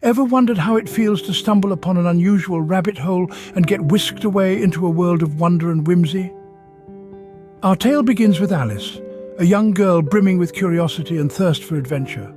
Ever wondered how it feels to stumble upon an unusual rabbit hole and get whisked away into a world of wonder and whimsy? Our tale begins with Alice, a young girl brimming with curiosity and thirst for adventure.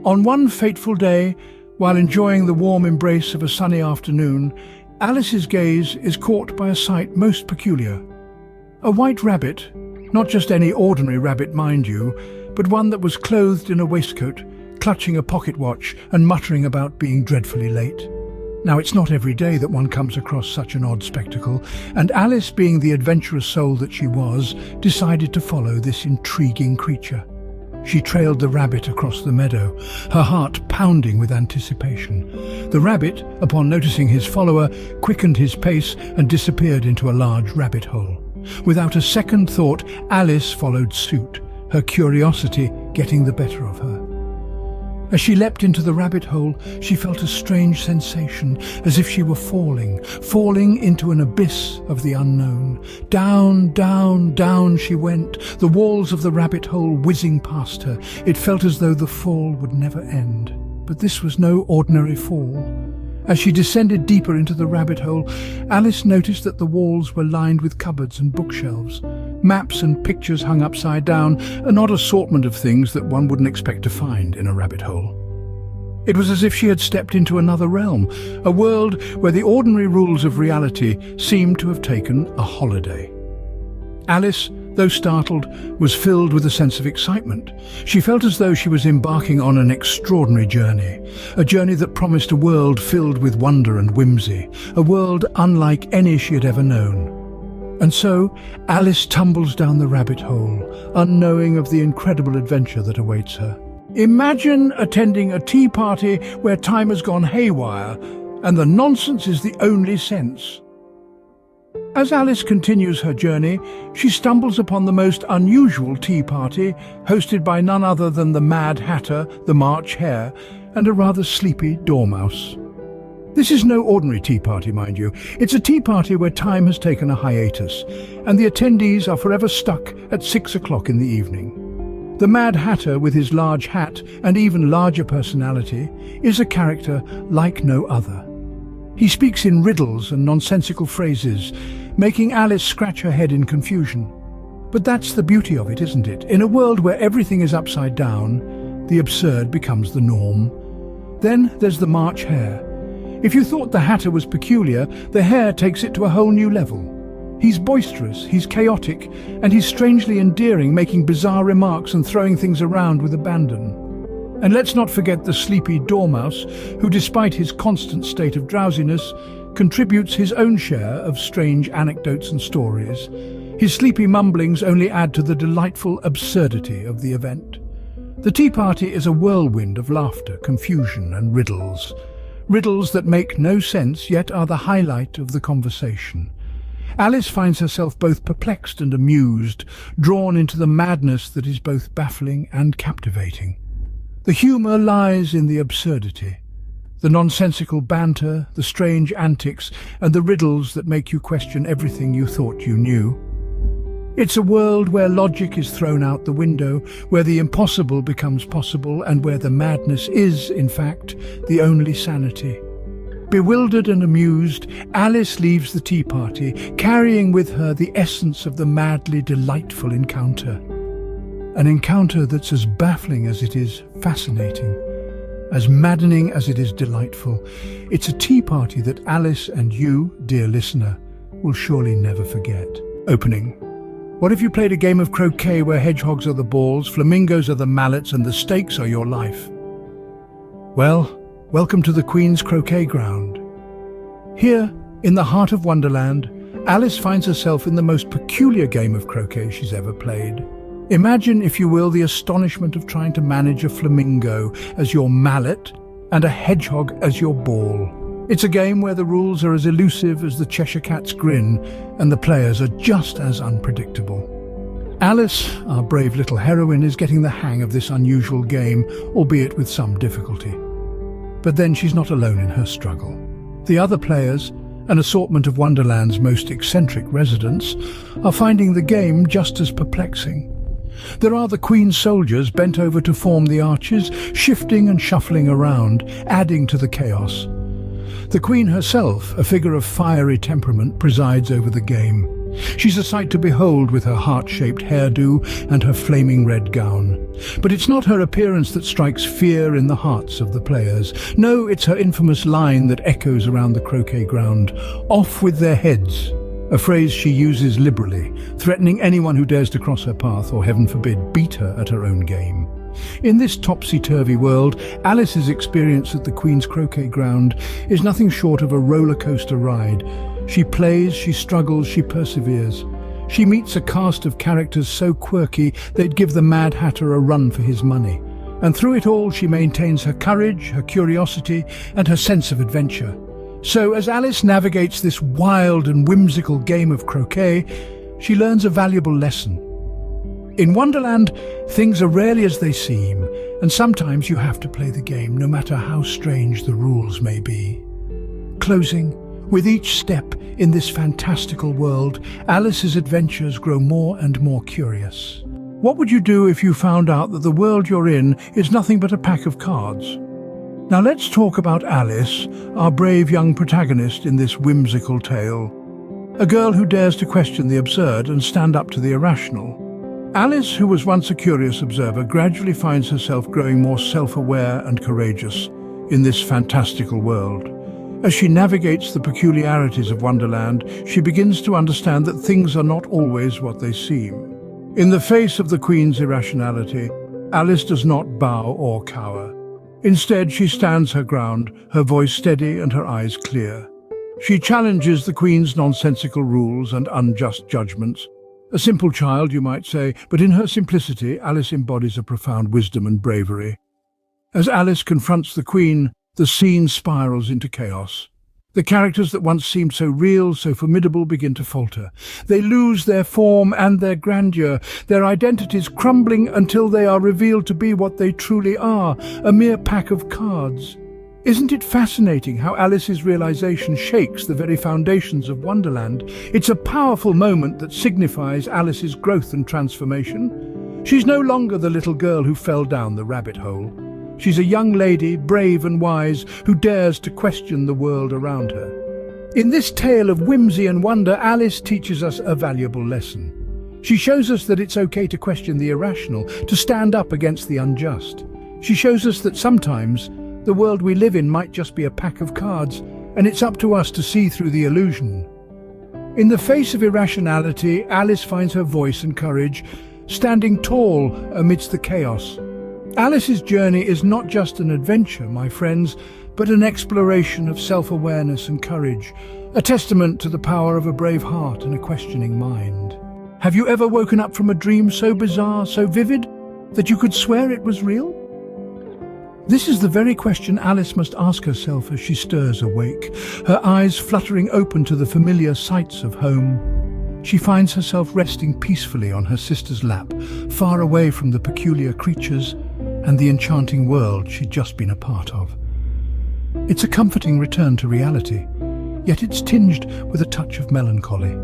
On one fateful day, while enjoying the warm embrace of a sunny afternoon, Alice's gaze is caught by a sight most peculiar. A white rabbit, not just any ordinary rabbit, mind you, but one that was clothed in a waistcoat, clutching a pocket watch and muttering about being dreadfully late. Now, it's not every day that one comes across such an odd spectacle, and Alice, being the adventurous soul that she was, decided to follow this intriguing creature. She trailed the rabbit across the meadow, her heart pounding with anticipation. The rabbit, upon noticing his follower, quickened his pace and disappeared into a large rabbit hole. Without a second thought, Alice followed suit, her curiosity getting the better of her. As she leapt into the rabbit hole, she felt a strange sensation, as if she were falling into an abyss of the unknown. Down, down, down she went, the walls of the rabbit hole whizzing past her. It felt as though the fall would never end. But this was no ordinary fall. As she descended deeper into the rabbit hole, Alice noticed that the walls were lined with cupboards and bookshelves. Maps and pictures hung upside down, an odd assortment of things that one wouldn't expect to find in a rabbit hole. It was as if she had stepped into another realm, a world where the ordinary rules of reality seemed to have taken a holiday. Alice, though startled, was filled with a sense of excitement. She felt as though she was embarking on an extraordinary journey, a journey that promised a world filled with wonder and whimsy, a world unlike any she had ever known. And so, Alice tumbles down the rabbit hole, unknowing of the incredible adventure that awaits her. Imagine attending a tea party where time has gone haywire, and the nonsense is the only sense. As Alice continues her journey, she stumbles upon the most unusual tea party, hosted by none other than the Mad Hatter, the March Hare, and a rather sleepy dormouse. This is no ordinary tea party, mind you. It's a tea party where time has taken a hiatus, and the attendees are forever stuck at 6 o'clock in the evening. The Mad Hatter, with his large hat and even larger personality, is a character like no other. He speaks in riddles and nonsensical phrases, making Alice scratch her head in confusion. But that's the beauty of it, isn't it? In a world where everything is upside down, the absurd becomes the norm. Then there's the March Hare. If you thought the Hatter was peculiar, the Hare takes it to a whole new level. He's boisterous, he's chaotic, and he's strangely endearing, making bizarre remarks and throwing things around with abandon. And let's not forget the sleepy dormouse, who, despite his constant state of drowsiness, contributes his own share of strange anecdotes and stories. His sleepy mumblings only add to the delightful absurdity of the event. The tea party is a whirlwind of laughter, confusion, and riddles. Riddles that make no sense, yet are the highlight of the conversation. Alice finds herself both perplexed and amused, drawn into the madness that is both baffling and captivating. The humour lies in the absurdity, the nonsensical banter, the strange antics, and the riddles that make you question everything you thought you knew. It's a world where logic is thrown out the window, where the impossible becomes possible, and where the madness is, in fact, the only sanity. Bewildered and amused, Alice leaves the tea party, carrying with her the essence of the madly delightful encounter. An encounter that's as baffling as it is fascinating, as maddening as it is delightful. It's a tea party that Alice and you, dear listener, will surely never forget. Opening. What if you played a game of croquet where hedgehogs are the balls, flamingos are the mallets, and the stakes are your life? Well, welcome to the Queen's Croquet Ground. Here, in the heart of Wonderland, Alice finds herself in the most peculiar game of croquet she's ever played. Imagine, if you will, the astonishment of trying to manage a flamingo as your mallet and a hedgehog as your ball. It's a game where the rules are as elusive as the Cheshire Cat's grin, and the players are just as unpredictable. Alice, our brave little heroine, is getting the hang of this unusual game, albeit with some difficulty. But then she's not alone in her struggle. The other players, an assortment of Wonderland's most eccentric residents, are finding the game just as perplexing. There are the Queen's soldiers bent over to form the arches, shifting and shuffling around, adding to the chaos. The Queen herself, a figure of fiery temperament, presides over the game. She's a sight to behold with her heart-shaped hairdo and her flaming red gown. But it's not her appearance that strikes fear in the hearts of the players. No, it's her infamous line that echoes around the croquet ground. "Off with their heads," a phrase she uses liberally, threatening anyone who dares to cross her path or, heaven forbid, beat her at her own game. In this topsy-turvy world, Alice's experience at the Queen's croquet ground is nothing short of a roller coaster ride. She plays, she struggles, she perseveres. She meets a cast of characters so quirky they'd give the Mad Hatter a run for his money. And through it all, she maintains her courage, her curiosity, and her sense of adventure. So as Alice navigates this wild and whimsical game of croquet, she learns a valuable lesson. In Wonderland, things are rarely as they seem, and sometimes you have to play the game, no matter how strange the rules may be. Closing, with each step in this fantastical world, Alice's adventures grow more and more curious. What would you do if you found out that the world you're in is nothing but a pack of cards? Now let's talk about Alice, our brave young protagonist in this whimsical tale. A girl who dares to question the absurd and stand up to the irrational. Alice, who was once a curious observer, gradually finds herself growing more self-aware and courageous in this fantastical world. As she navigates the peculiarities of Wonderland, she begins to understand that things are not always what they seem. In the face of the Queen's irrationality, Alice does not bow or cower. Instead, she stands her ground, her voice steady and her eyes clear. She challenges the Queen's nonsensical rules and unjust judgments. A simple child, you might say, but in her simplicity, Alice embodies a profound wisdom and bravery. As Alice confronts the Queen, the scene spirals into chaos. The characters that once seemed so real, so formidable, begin to falter. They lose their form and their grandeur, their identities crumbling until they are revealed to be what they truly are, a mere pack of cards. Isn't it fascinating how Alice's realization shakes the very foundations of Wonderland? It's a powerful moment that signifies Alice's growth and transformation. She's no longer the little girl who fell down the rabbit hole. She's a young lady, brave and wise, who dares to question the world around her. In this tale of whimsy and wonder, Alice teaches us a valuable lesson. She shows us that it's okay to question the irrational, to stand up against the unjust. She shows us that sometimes the world we live in might just be a pack of cards, and it's up to us to see through the illusion. In the face of irrationality, Alice finds her voice and courage, standing tall amidst the chaos. Alice's journey is not just an adventure, my friends, but an exploration of self-awareness and courage, a testament to the power of a brave heart and a questioning mind. Have you ever woken up from a dream so bizarre, so vivid, that you could swear it was real? This is the very question Alice must ask herself as she stirs awake, her eyes fluttering open to the familiar sights of home. She finds herself resting peacefully on her sister's lap, far away from the peculiar creatures and the enchanting world she'd just been a part of. It's a comforting return to reality, yet it's tinged with a touch of melancholy.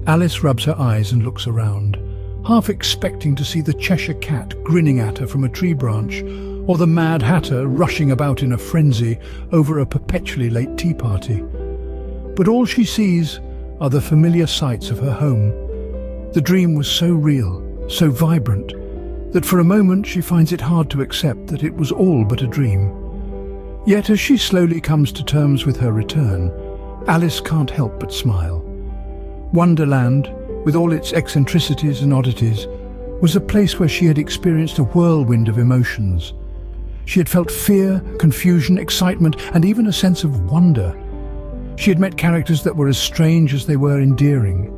Alice rubs her eyes and looks around, half expecting to see the Cheshire Cat grinning at her from a tree branch, or the Mad Hatter rushing about in a frenzy over a perpetually late tea party. But all she sees are the familiar sights of her home. The dream was so real, so vibrant, that for a moment she finds it hard to accept that it was all but a dream. Yet as she slowly comes to terms with her return, Alice can't help but smile. Wonderland, with all its eccentricities and oddities, was a place where she had experienced a whirlwind of emotions. She had felt fear, confusion, excitement, and even a sense of wonder. She had met characters that were as strange as they were endearing.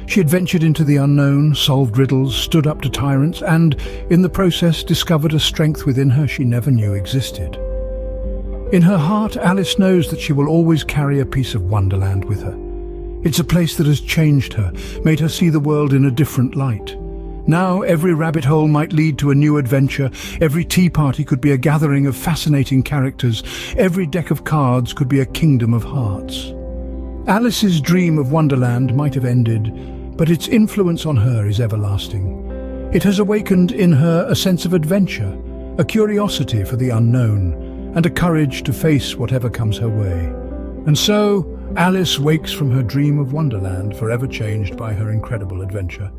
She had ventured into the unknown, solved riddles, stood up to tyrants, and, in the process, discovered a strength within her she never knew existed. In her heart, Alice knows that she will always carry a piece of Wonderland with her. It's a place that has changed her, made her see the world in a different light. Now every rabbit hole might lead to a new adventure, every tea party could be a gathering of fascinating characters, every deck of cards could be a kingdom of hearts. Alice's dream of Wonderland might have ended, but its influence on her is everlasting. It has awakened in her a sense of adventure, a curiosity for the unknown, and a courage to face whatever comes her way. And so, Alice wakes from her dream of Wonderland, forever changed by her incredible adventure.